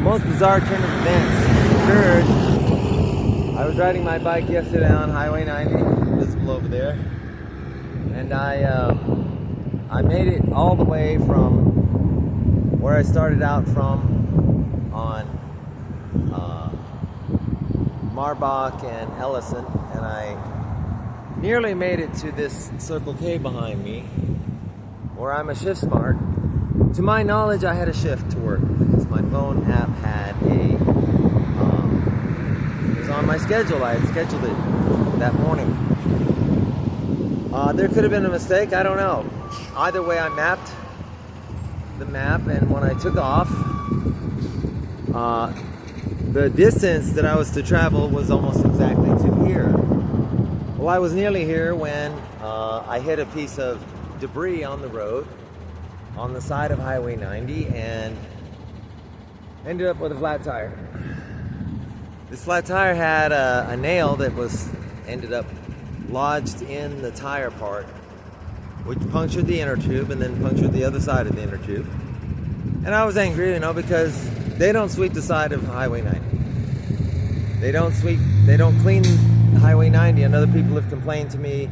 Most bizarre turn of events occurred. I was riding my bike yesterday on Highway 90, visible over there, and I made it all the way from where I started out from on Marbach and Ellison, and I nearly made it to this Circle K behind me, where I'm a shift smart. To my knowledge, I had a shift to work because my phone app had it was on my schedule. I had scheduled it that morning. There could have been a mistake, I don't know. Either way, I mapped the map, and when I took off, the distance that I was to travel was almost exactly to here. Well, I was nearly here when I hit a piece of debris on the road on the side of Highway 90 and ended up with a flat tire. This flat tire had a nail that ended up lodged in the tire part, which punctured the inner tube and then punctured the other side of the inner tube. And I was angry, because they don't sweep the side of Highway 90. They don't clean Highway 90, and other people have complained to me,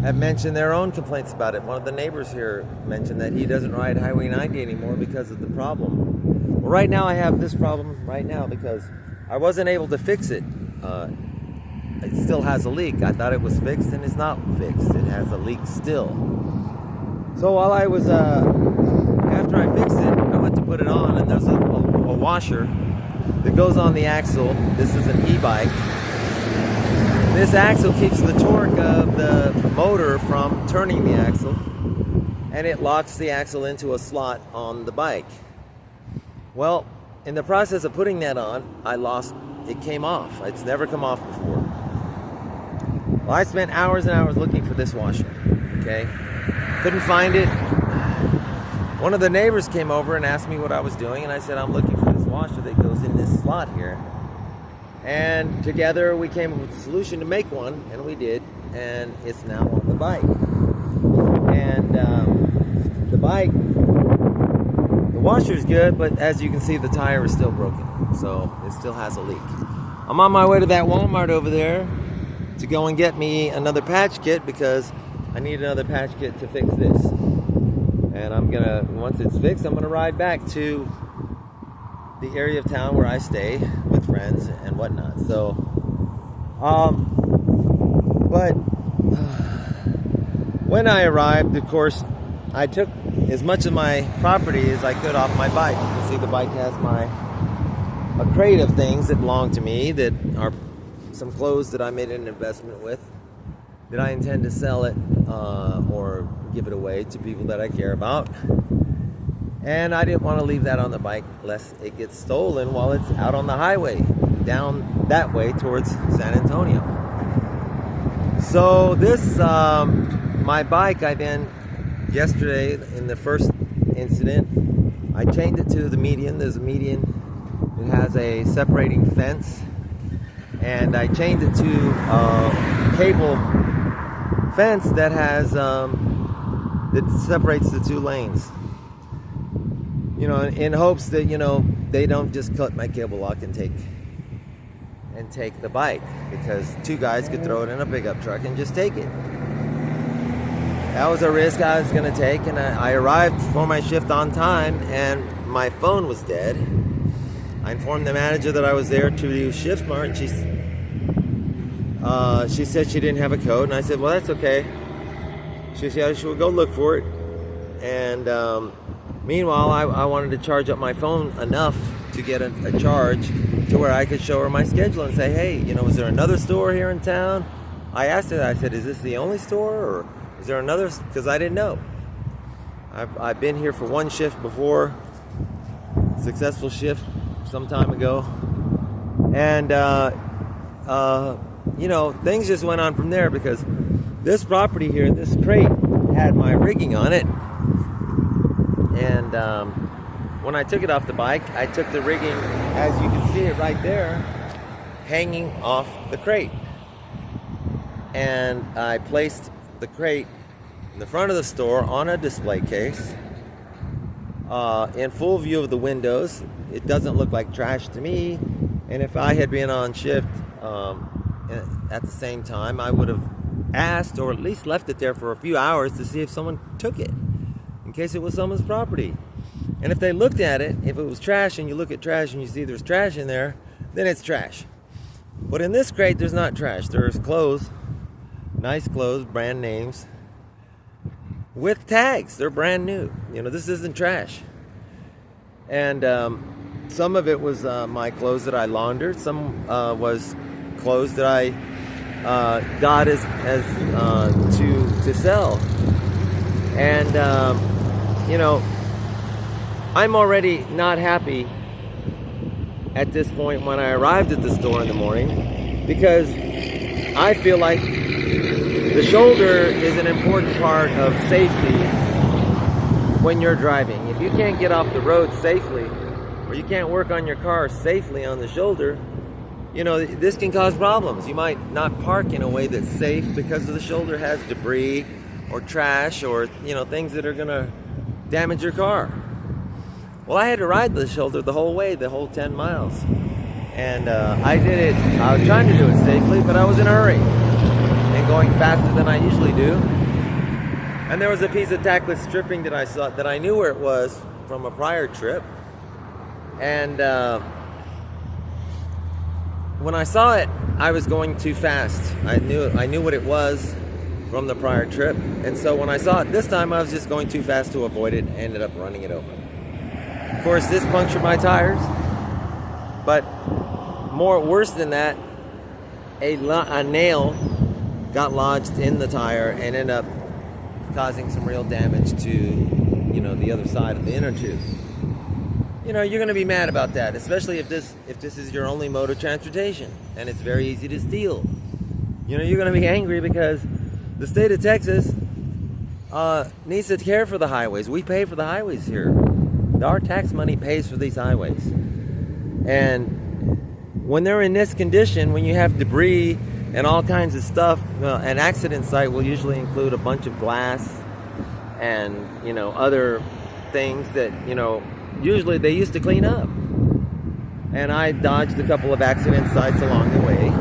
have mentioned their own complaints about it. One of the neighbors here mentioned that he doesn't ride Highway 90 anymore because of the problem. Well, right now I have this problem right now because I wasn't able to fix it. It still has a leak. I thought it was fixed, and it's not fixed. It has a leak still. So while I was, after I fixed it, I went to put it on, and there's a washer that goes on the axle. This is an e-bike. This axle keeps the torque of the motor from turning the axle, and it locks the axle into a slot on the bike. Well, in the process of putting that on, it came off. It's never come off before. Well, I spent hours and hours looking for this washer, okay? Couldn't find it. One of the neighbors came over and asked me what I was doing, and I said, I'm looking for this washer that goes in this slot here. And together we came up with a solution to make one, and we did, and it's now on the bike. And the washer's good, but as you can see, the tire is still broken, so it still has a leak. I'm on my way to that Walmart over there to go and get me another patch kit because I need another patch kit to fix this. And once it's fixed, I'm gonna ride back to the area of town where I stay with friends and whatnot. So, but when I arrived, of course, I took as much of my property as I could off my bike. You can see the bike has a crate of things that belong to me, that are some clothes that I made an investment with, that I intend to sell it or give it away to people that I care about. And I didn't want to leave that on the bike lest it gets stolen while it's out on the highway down that way towards San Antonio. So this, my bike, yesterday in the first incident, I chained it to the median. There's a median that has a separating fence, and I chained it to a cable fence that that separates the two lanes. In hopes that, they don't just cut my cable lock and take the bike, because two guys could throw it in a pickup truck and just take it. That was a risk I was going to take, and I arrived for my shift on time, and my phone was dead. I informed the manager that I was there to do shift smart, and she said she didn't have a code, and I said, well, that's okay. She said, she would go look for it. And meanwhile, I wanted to charge up my phone enough to get a charge to where I could show her my schedule and say, hey, is there another store here in town? I asked her, I said, is this the only store, or is there another? Because I didn't know. I've been here for one shift before, successful shift some time ago. And, things just went on from there, because this property here, this crate, had my rigging on it. And when I took it off the bike, I took the rigging, as you can see it right there, hanging off the crate. And I placed the crate in the front of the store on a display case. in full view of the windows. It doesn't look like trash to me. And if I had been on shift at the same time, I would have asked, or at least left it there for a few hours to see if someone took it, in case it was someone's property. And if they looked at it, if it was trash, and you look at trash and you see there's trash in there, then it's trash. But in this crate, there's not trash. There's clothes, nice clothes, brand names, with tags. They're brand new. You know, this isn't trash. And some of it was my clothes that I laundered. Some was clothes that I got as to sell. And you know, I'm already not happy at this point when I arrived at the store in the morning, because I feel like the shoulder is an important part of safety when you're driving. If you can't get off the road safely, or you can't work on your car safely on the shoulder, you know, this can cause problems. You might not park in a way that's safe because the shoulder has debris or trash or, you know, things that are gonna damage your car. Well, I had to ride the shoulder the whole way, the whole 10 miles. And I did it, I was trying to do it safely, but I was in a hurry and going faster than I usually do. And there was a piece of tackless stripping that I saw, that I knew where it was from a prior trip. And when I saw it, I was going too fast. I knew what it was from the prior trip. And so when I saw it this time, I was just going too fast to avoid it and ended up running it over. Of course, this punctured my tires, but worse than that, a nail got lodged in the tire and ended up causing some real damage to, you know, the other side of the inner tube. You know, you're going to be mad about that, especially if this is your only mode of transportation and it's very easy to steal. You know, you're going to be angry because the state of Texas needs to care for the highways. We pay for the highways here. Our tax money pays for these highways. And when they're in this condition, when you have debris and all kinds of stuff, an accident site will usually include a bunch of glass and, you know, other things that, you know, usually they used to clean up. And I dodged a couple of accident sites along the way.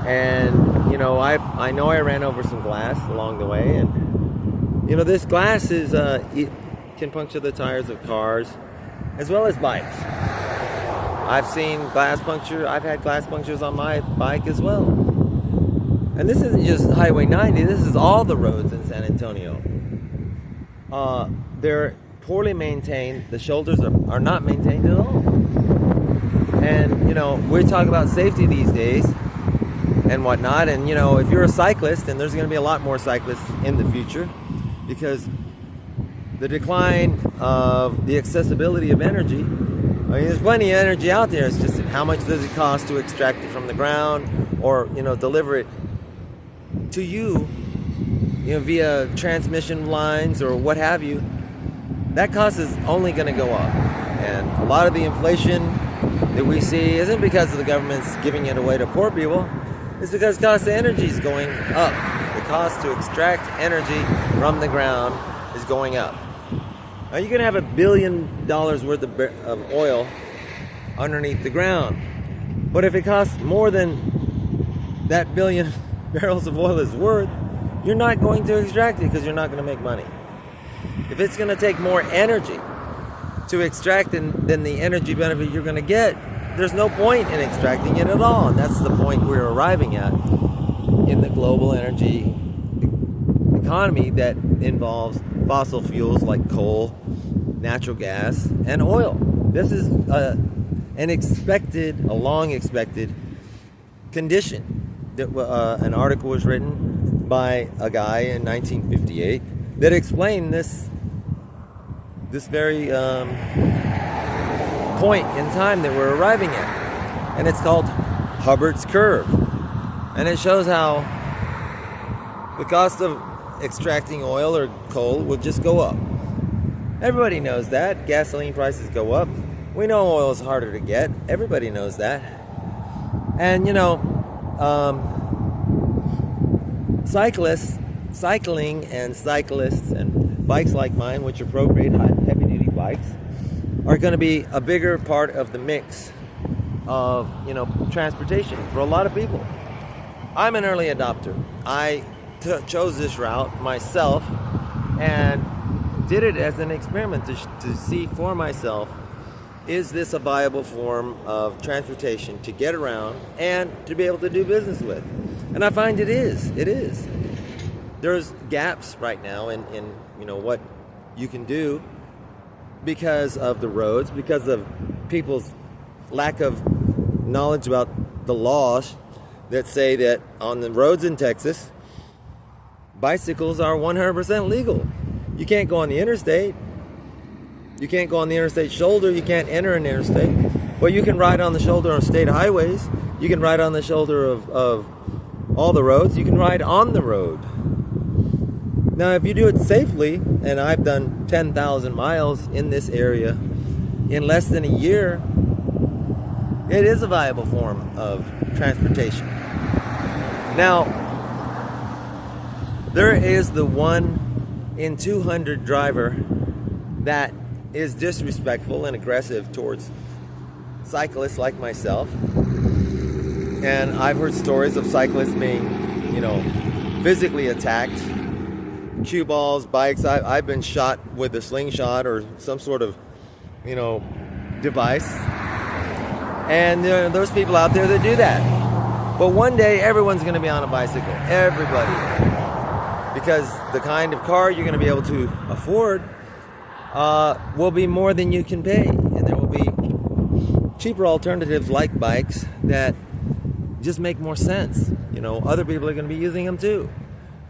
And, you know, I know I ran over some glass along the way. And, you know, this glass is, can puncture the tires of cars as well as bikes. I've seen glass puncture. I've had glass punctures on my bike as well. And this isn't just Highway 90. This is all the roads in San Antonio. They're poorly maintained. The shoulders are not maintained at all. And, you know, we talk about safety these days and whatnot. And, you know, if you're a cyclist, and there's going to be a lot more cyclists in the future, because the decline of the accessibility of energy. I mean, there's plenty of energy out there. It's just how much does it cost to extract it from the ground, or, you know, deliver it to you, you know, via transmission lines or what have you. That cost is only going to go up. And a lot of the inflation that we see isn't because of the government's giving it away to poor people. It's because the cost of energy is going up. The cost to extract energy from the ground is going up. Now, you can have $1 billion worth of oil underneath the ground. But if it costs more than that billion barrels of oil is worth, you're not going to extract it because you're not going to make money. If it's going to take more energy to extract than the energy benefit you're going to get, there's no point in extracting it at all. And that's the point we're arriving at in the global energy economy that involves fossil fuels like coal, natural gas, and oil. This is a long expected condition. An article was written by a guy in 1958 that explained this very point in time that we're arriving at. And it's called Hubbard's Curve. And it shows how the cost of extracting oil or coal will just go up. Everybody knows that. Gasoline prices go up. We know oil is harder to get. Everybody knows that. And, you know, cycling and cyclists and bikes like mine, which are pro-grade heavy-duty bikes are going to be a bigger part of the mix of, transportation for a lot of people. I'm an early adopter. I chose this route myself and did it as an experiment to see for myself, is this a viable form of transportation to get around and to be able to do business with? And I find it is. There's gaps right now in what you can do because of the roads, because of people's lack of knowledge about the laws that say that on the roads in Texas, bicycles are 100% legal. You can't go on the interstate. You can't go on the interstate shoulder. You can't enter an interstate. But you can ride on the shoulder of state highways. You can ride on the shoulder of all the roads. You can ride on the road. Now, if you do it safely, and I've done 10,000 miles in this area in less than a year, it is a viable form of transportation. Now, there is the 1 in 200 driver that is disrespectful and aggressive towards cyclists like myself. And I've heard stories of cyclists being, physically attacked. Cue balls, bikes. I've been shot with a slingshot or some sort of, device. And there are those people out there that do that. But one day, everyone's going to be on a bicycle. Everybody. Because the kind of car you're going to be able to afford will be more than you can pay. And there will be cheaper alternatives like bikes that just make more sense. Other people are going to be using them too.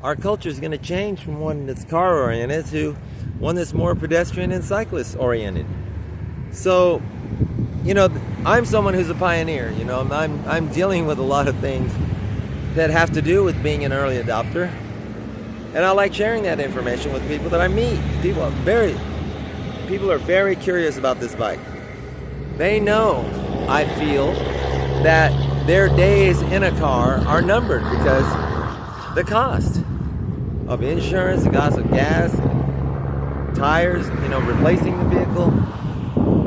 Our culture is going to change from one that's car-oriented to one that's more pedestrian and cyclist-oriented. So, I'm someone who's a pioneer. I'm dealing with a lot of things that have to do with being an early adopter. And I like sharing that information with people that I meet. People are very curious about this bike. They know, I feel, that their days in a car are numbered because the cost of insurance, the cost of gas, tires, replacing the vehicle.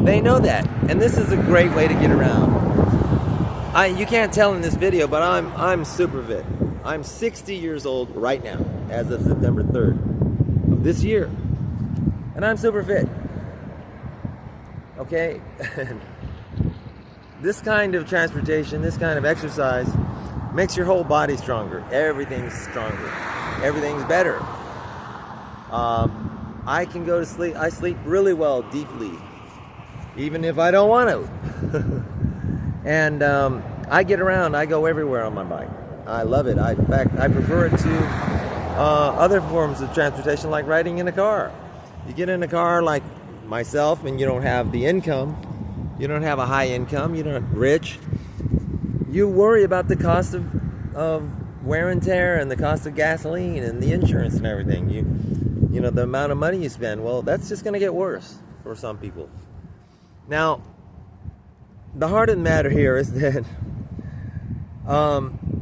They know that. And this is a great way to get around. You can't tell in this video, but I'm super fit. I'm 60 years old right now, as of September 3rd of this year. And I'm super fit. Okay? This kind of transportation, this kind of exercise makes your whole body stronger. Everything's stronger. Everything's better. I can go to sleep. I sleep really well, deeply, even if I don't want to. And I get around. I go everywhere on my bike. I love it. In fact, I prefer it to other forms of transportation, like riding in a car. You get in a car like myself, and you don't have the income. You don't have a high income. You're not rich. You worry about the cost of wear and tear and the cost of gasoline and the insurance and everything. You know, the amount of money you spend. Well, that's just going to get worse for some people. Now, the heart of the matter here is that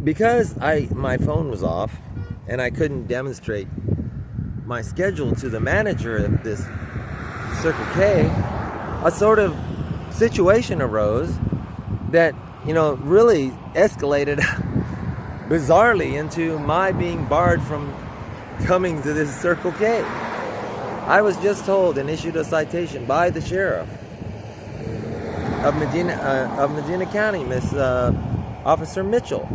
because my phone was off and I couldn't demonstrate my schedule to the manager of this Circle K, a sort of situation arose that, you know, really escalated bizarrely into my being barred from coming to this Circle K. I was just told and issued a citation by the sheriff of Medina County, Miss Officer Mitchell,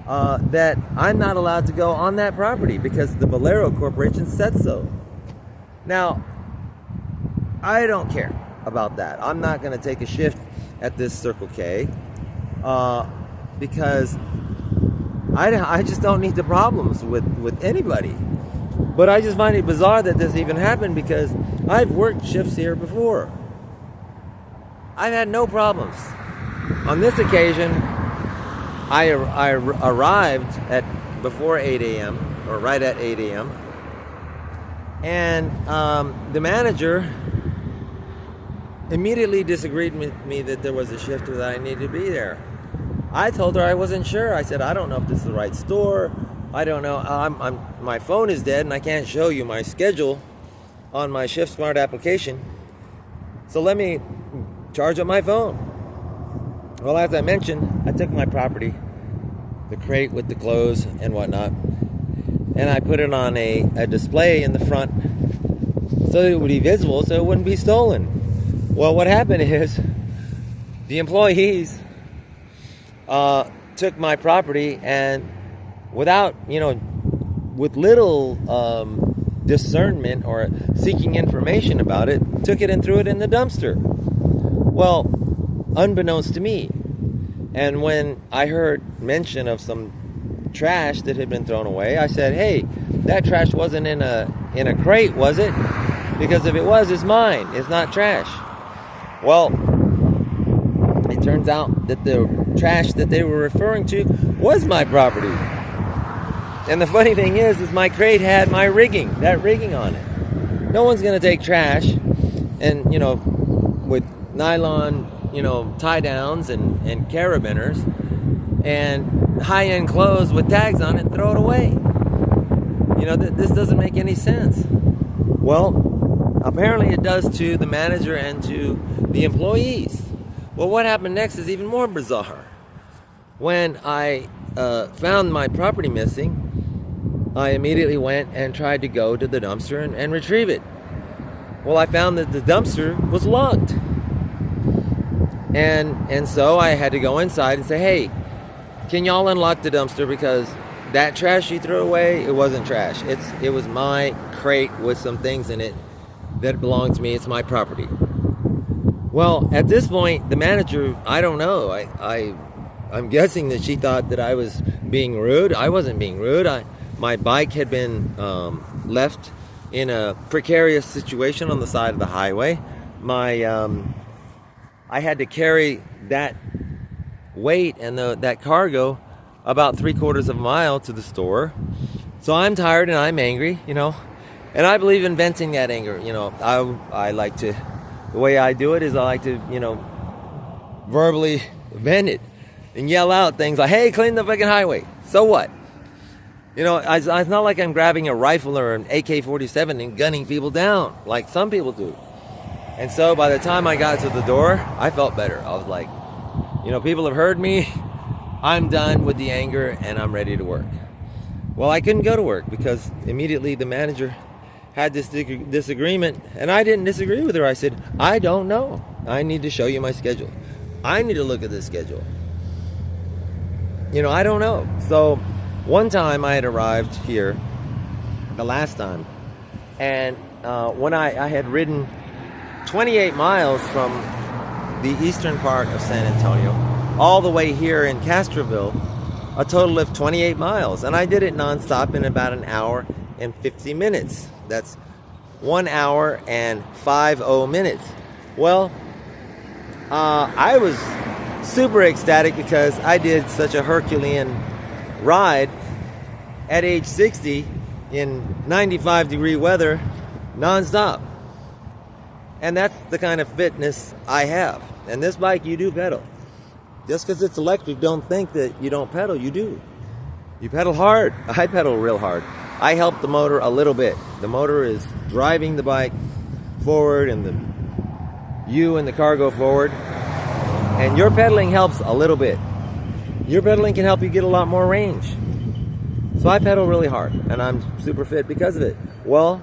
that I'm not allowed to go on that property because the Valero Corporation said so. Now, I don't care about that. I'm not going to take a shift at this Circle K because I just don't need the problems with anybody. But I just find it bizarre that this even happened because I've worked shifts here before. I've had no problems. On this occasion, I arrived at before 8 a.m. or right at 8 a.m. And the manager immediately disagreed with me that there was a shift that I needed to be there. I told her I wasn't sure. I said, I don't know if this is the right store. I don't know. My phone is dead and I can't show you my schedule on my ShiftSmart application. So let me charge up my phone. Well, as I mentioned, I took my property, the crate with the clothes and whatnot, and I put it on a display in the front so that it would be visible, so it wouldn't be stolen. Well, what happened is the employees took my property and without, with little discernment or seeking information about it, took it and threw it in the dumpster. Well, unbeknownst to me. And when I heard mention of some trash that had been thrown away, I said, hey, that trash wasn't in a crate, was it? Because if it was, it's mine. It's not trash. Well, it turns out that the trash that they were referring to was my property. And the funny thing is my crate had my rigging, that rigging on it. No one's going to take trash and, with nylon, tie downs and carabiners and high-end clothes with tags on it and throw it away. This doesn't make any sense. Well, apparently it does to the manager and to the employees. Well, what happened next is even more bizarre. When I found my property missing, I immediately went and tried to go to the dumpster and retrieve it. Well, I found that the dumpster was locked. And so I had to go inside and say, hey, can y'all unlock the dumpster, because that trash you threw away, it wasn't trash. It was my crate with some things in it that belonged to me. It's my property. Well, at this point, the manager, I don't know. I'm guessing that she thought that I was being rude. I wasn't being rude. My bike had been left in a precarious situation on the side of the highway. I had to carry that weight and that cargo about 3/4 of a mile to the store. So I'm tired and I'm angry, and I believe in venting that anger. I like to, the way I do it is I like to, verbally vent it and yell out things like, hey, clean the fucking highway. So what? It's not like I'm grabbing a rifle or an AK-47 and gunning people down like some people do. And so by the time I got to the door, I felt better. I was like, people have heard me. I'm done with the anger and I'm ready to work. Well, I couldn't go to work because immediately the manager had this disagreement, and I didn't disagree with her. I said, I don't know. I need to show you my schedule. I need to look at this schedule. I don't know. So one time I had arrived here, the last time, and when I had ridden 28 miles from the eastern part of San Antonio all the way here in Castroville, a total of 28 miles. And I did it nonstop in about an hour and 50 minutes. That's 1 hour and 50 minutes. Well, I was super ecstatic because I did such a Herculean ride at age 60 in 95-degree weather nonstop. And that's the kind of fitness I have. And this bike, you do pedal. Just because it's electric, don't think that you don't pedal. You do. You pedal hard. I pedal real hard. I help the motor a little bit. The motor is driving the bike forward and you and the car go forward. And your pedaling helps a little bit. Your pedaling can help you get a lot more range. So I pedal really hard and I'm super fit because of it. Well,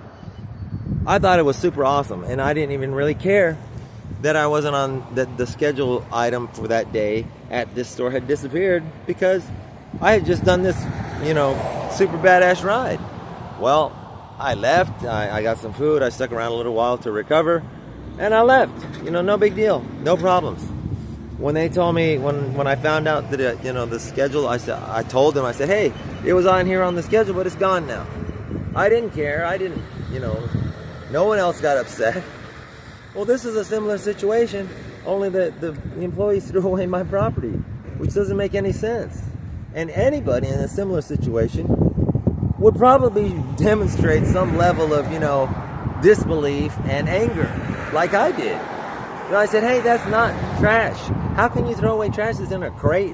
I thought it was super awesome, and I didn't even really care that I wasn't on the schedule item for that day at this store had disappeared, because I had just done this, super badass ride. Well, I left, I got some food, I stuck around a little while to recover, and I left. No big deal, no problems. When they told me, when I found out that, the schedule, I told them, I said, hey, it was on here on the schedule, but it's gone now. I didn't care, no one else got upset. Well, this is a similar situation, only that the employees threw away my property, which doesn't make any sense. And anybody in a similar situation would probably demonstrate some level of, disbelief and anger, like I did. I said, hey, that's not trash. How can you throw away trash that's in a crate?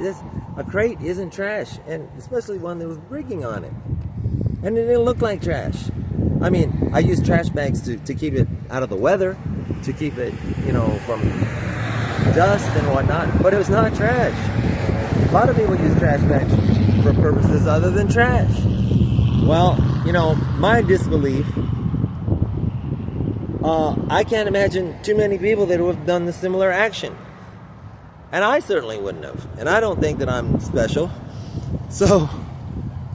A crate isn't trash, and especially one that was rigging on it. And it didn't look like trash. I mean, I use trash bags to keep it out of the weather, to keep it, you know, from dust and whatnot, but it was not trash. A lot of people use trash bags for purposes other than trash. Well, you know, my disbelief, I can't imagine too many people that would have done the similar action. And I certainly wouldn't have. And I don't think that I'm special. So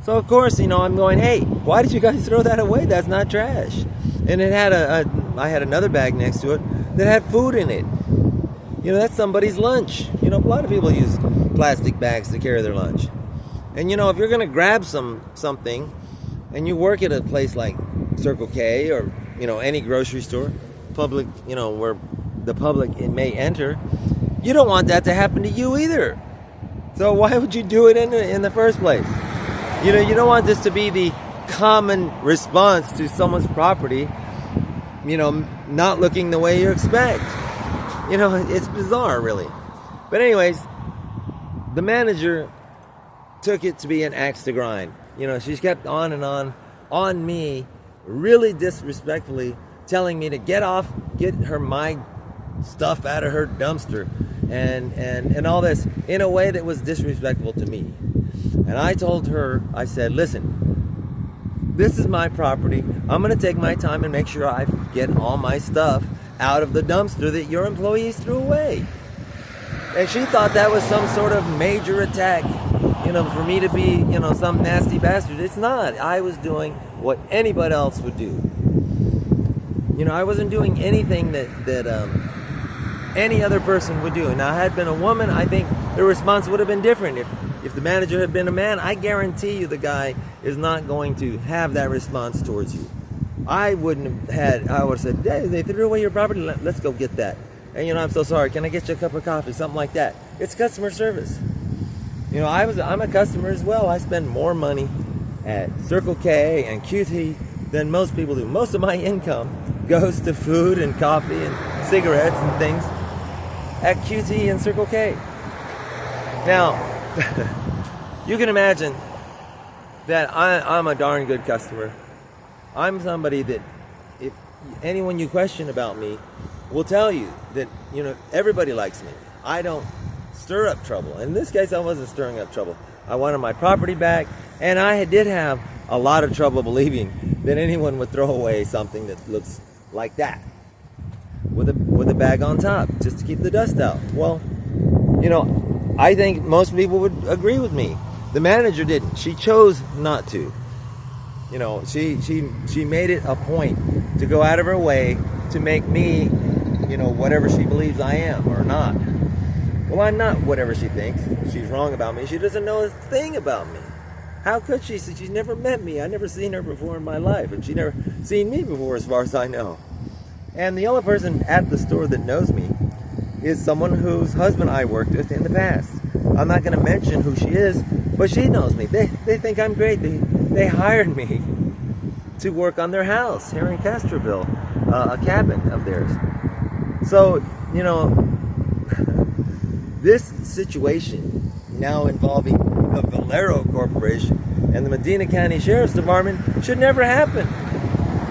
of course, you know, I'm going, hey, why did you guys throw that away? That's not trash. And it had I had another bag next to it that had food in it. You know, that's somebody's lunch. You know, a lot of people use plastic bags to carry their lunch. And you know, if you're gonna grab something and you work at a place like Circle K or, you know, any grocery store, public, you know, where the public it may enter, you don't want that to happen to you either. So why would you do it in the first place? You know, you don't want this to be the common response to someone's property, you know, not looking the way you expect. You know, it's bizarre, really. But anyways, the manager took it to be an axe to grind. You know, she's kept on and on me, really disrespectfully, telling me to get my stuff out of her dumpster and all this in a way that was disrespectful to me. And I told her, I said, listen, this is my property. I'm going to take my time and make sure I get all my stuff out of the dumpster that your employees threw away. And she thought that was some sort of major attack, you know, for me to be, you know, some nasty bastard. It's not. I was doing what anybody else would do. You know, I wasn't doing anything that any other person would do. Now, had I been a woman, I think the response would have been different. If the manager had been a man, I guarantee you the guy is not going to have that response towards you. I would have said, hey, they threw away your property, let's go get that. And, you know, I'm so sorry, can I get you a cup of coffee? Something like that. It's customer service. You know, I'm a customer as well. I spend more money at Circle K and QT than most people do. Most of my income goes to food and coffee and cigarettes and things at QT and Circle K. Now, you can imagine that I'm a darn good customer. I'm somebody that, if anyone you question about me, will tell you that, you know, everybody likes me. I don't stir up trouble. In this case, I wasn't stirring up trouble. I wanted my property back, and I did have a lot of trouble believing that anyone would throw away something that looks like that with a bag on top just to keep the dust out. Well, you know, I think most people would agree with me. The manager didn't. She chose not to. You know, she made it a point to go out of her way to make me, you know, whatever she believes I am or not. Well, I'm not whatever she thinks. She's wrong about me. She doesn't know a thing about me. How could she? She's never met me. I've never seen her before in my life, and she's never seen me before as far as I know. And the only person at the store that knows me is someone whose husband I worked with in the past. I'm not going to mention who she is, but she knows me. They think I'm great. They hired me to work on their house here in Castroville, a cabin of theirs. So, you know, this situation now involving the Valero Corporation and the Medina County Sheriff's Department should never happen,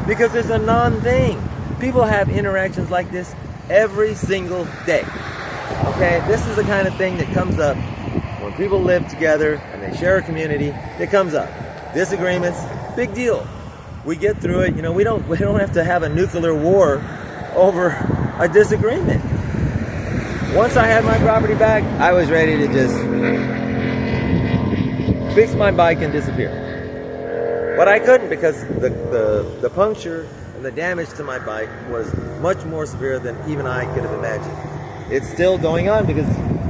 because it's a non-thing. People have interactions like this every single day. Okay, this is the kind of thing that comes up when people live together and they share a community. It comes up. Disagreements, big deal. We get through it. You know, we don't have to have a nuclear war over a disagreement. Once I had my property back, I was ready to just fix my bike and disappear. But I couldn't, because the puncture and the damage to my bike was much more severe than even I could have imagined. It's still going on because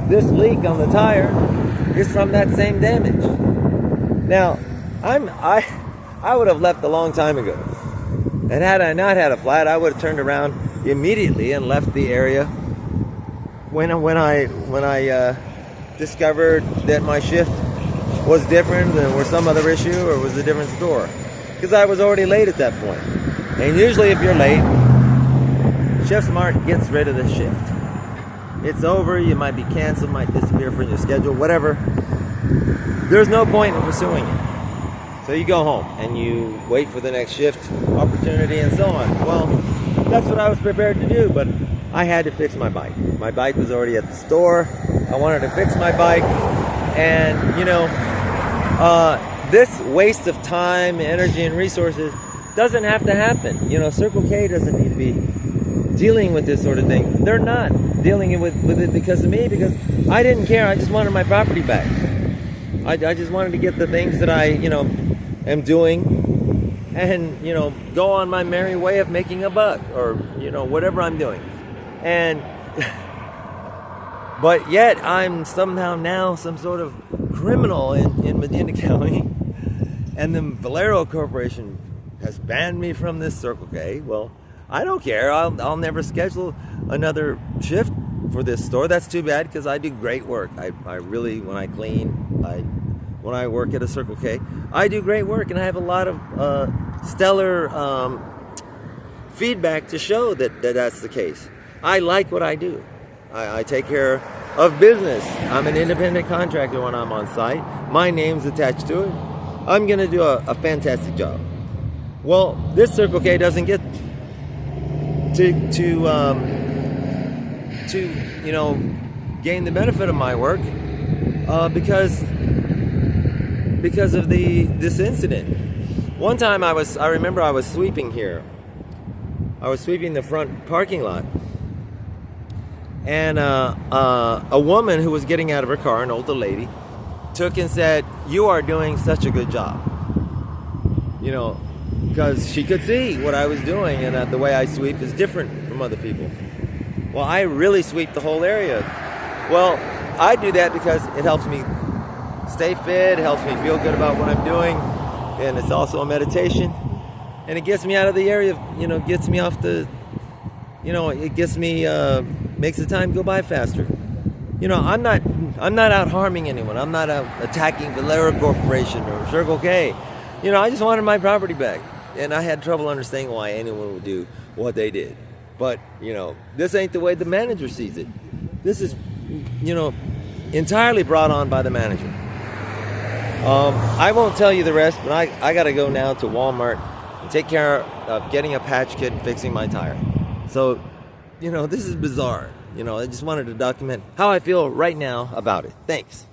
this leak on the tire is from that same damage. Now, I would have left a long time ago. And had I not had a flat, I would have turned around immediately and left the area when I discovered that my shift was different than or some other issue or was a different store. Because I was already late at that point. And usually if you're late, Chef Smart gets rid of the shift. It's over, you might be canceled, might disappear from your schedule, whatever. There's no point in pursuing it. So you go home and you wait for the next shift opportunity and so on. Well, that's what I was prepared to do, but I had to fix my bike. My bike was already at the store. I wanted to fix my bike, and you know, this waste of time, energy, and resources doesn't have to happen. You know, Circle K doesn't need to be dealing with this sort of thing. They're not dealing with it because of me, because I didn't care. I just wanted my property back. I just wanted to get the things that I, you know, am doing, and, you know, go on my merry way of making a buck, or, you know, whatever I'm doing. And but yet I'm somehow now some sort of criminal in Medina County, and the Valero Corporation has banned me from this Circle K. Well, I don't care. I'll never schedule another shift for this store. That's too bad, because I do great work. I really, when I clean, when I work at a Circle K, I do great work, and I have a lot of stellar feedback to show that that's the case. I like what I do. I take care of business. I'm an independent contractor when I'm on site. My name's attached to it. I'm going to do a fantastic job. Well, this Circle K doesn't get to you know, gain the benefit of my work because of this incident. One time I remember I was sweeping here. I was sweeping the front parking lot, and a woman who was getting out of her car, an older lady, took and said, "You are doing such a good job." You know, because she could see what I was doing, and the way I sweep is different from other people. Well, I really sweep the whole area. Well, I do that because it helps me stay fit, it helps me feel good about what I'm doing, and it's also a meditation. And it gets me out of the area, you know, gets me off the, you know, it gets me, makes the time go by faster. You know, I'm not out harming anyone. I'm not out attacking Valero Corporation or Circle K. You know, I just wanted my property back. And I had trouble understanding why anyone would do what they did. But, you know, this ain't the way the manager sees it. This is, you know, entirely brought on by the manager. I won't tell you the rest, but I got to go now to Walmart and take care of getting a patch kit and fixing my tire. So, you know, this is bizarre. You know, I just wanted to document how I feel right now about it. Thanks.